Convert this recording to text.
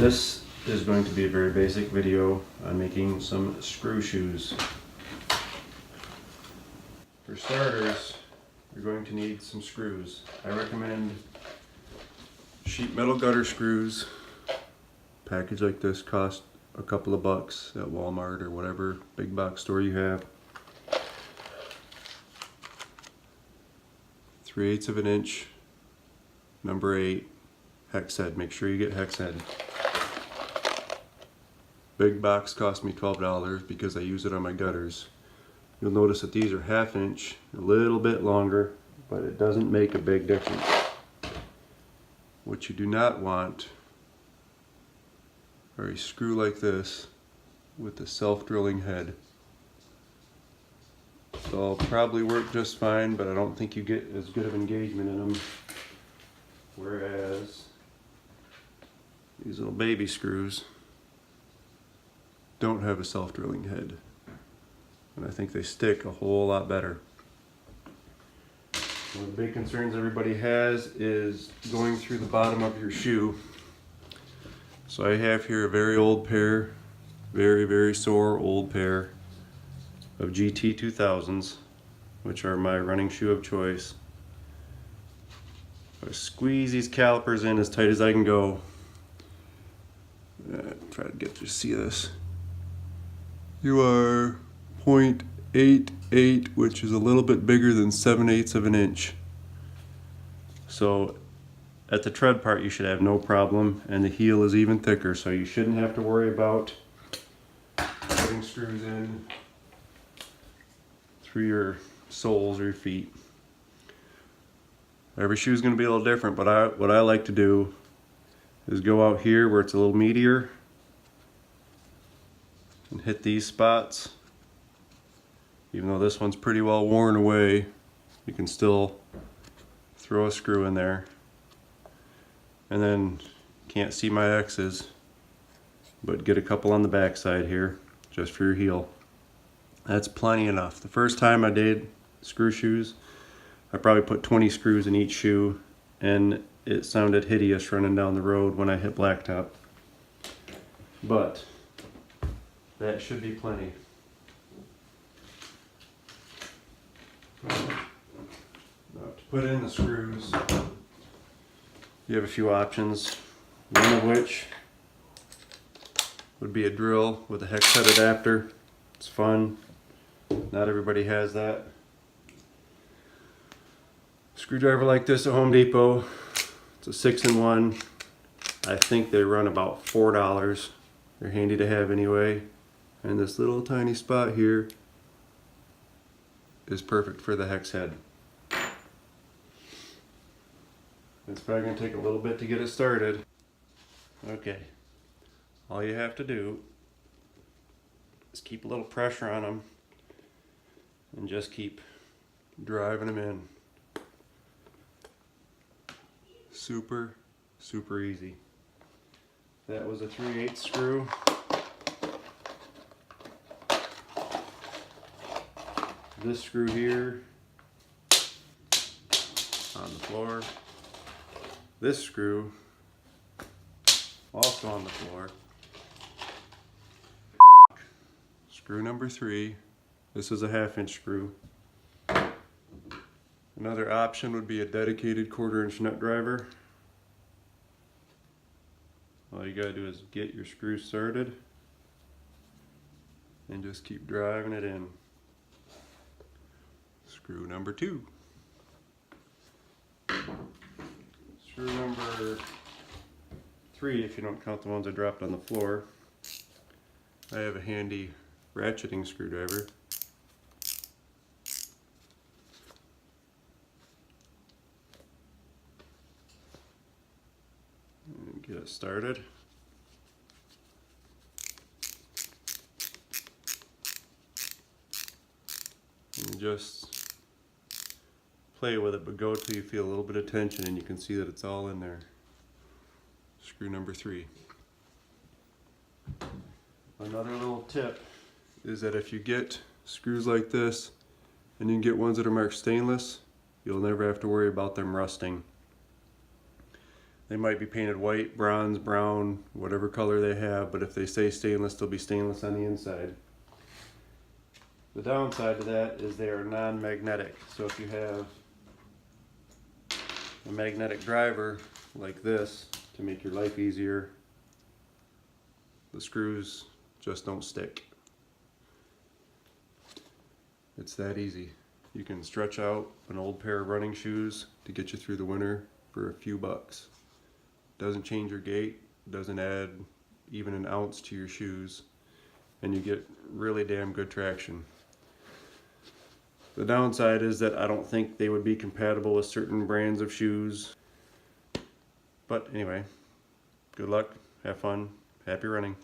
This is going to be a very basic video on making some screw shoes. For starters, you're going to need some screws. I recommend sheet metal gutter screws. Package like this costs a couple of bucks at Walmart or whatever big box store you have. 3/8 of an inch, number 8, hex head. Make sure you get hex head. Big box cost me $12 because I use it on my gutters. You'll notice that these are 1/2 inch, a little bit longer, but it doesn't make a big difference. What you do not want are a screw like this with a self-drilling head. They'll probably work just fine, but I don't think you get as good of engagement in them. Whereas these little baby screws don't have a self-drilling head. And I think they stick a whole lot better. One of the big concerns everybody has is going through the bottom of your shoe. So I have here a very old pair, very sore old pair of GT 2000s, which are my running shoe of choice. I squeeze these calipers in as tight as I can go. Try to get you to see this. You are 0.88, which is a little bit bigger than 7/8 of an inch. So at the tread part you should have no problem, and the heel is even thicker, so you shouldn't have to worry about putting screws in through your soles or your feet. Every shoe is going to be a little different, but what I like to do is go out here where it's a little meatier and hit these spots. Even though this one's pretty well worn away, you can still throw a screw in there. And then, can't see my X's, but get a couple on the back side here, just for your heel. That's plenty enough. The first time I did screw shoes, I probably put 20 screws in each shoe, and it sounded hideous running down the road when I hit blacktop. But that should be plenty. Now, to put in the screws, you have a few options, one of which would be a drill with a hex head adapter. It's fun. Not everybody has that. Screwdriver like this at Home Depot. It's a 6-in-1. I think they run about $4. They're handy to have anyway. And this little tiny spot here is perfect for the hex head. It's probably going to take a little bit to get it started. Okay, all you have to do is keep a little pressure on them and just keep driving them in. Super easy. That was a 3/8 screw. This screw here on the floor. This screw also on the floor. Screw number 3. This is a 1/2 inch screw. Another option would be a dedicated 1/4 inch nut driver. All you gotta do is get your screw started and just keep driving it in. Screw number 2. Screw number 3, if you don't count the ones I dropped on the floor. I have a handy ratcheting screwdriver. And get it started. And just play with it, but go till you feel a little bit of tension and you can see that it's all in there. Screw number 3. Another little tip is that if you get screws like this and you can get ones that are marked stainless, you'll never have to worry about them rusting. They might be painted white, bronze, brown, whatever color they have, but if they say stainless, they'll be stainless on the inside. The downside to that is they are non-magnetic. So if you have a magnetic driver like this to make your life easier, the screws just don't stick. It's that easy. You can stretch out an old pair of running shoes to get you through the winter for a few bucks. Doesn't change your gait, doesn't add even an ounce to your shoes, and you get really damn good traction. The downside is that I don't think they would be compatible with certain brands of shoes. But anyway, good luck, have fun, happy running.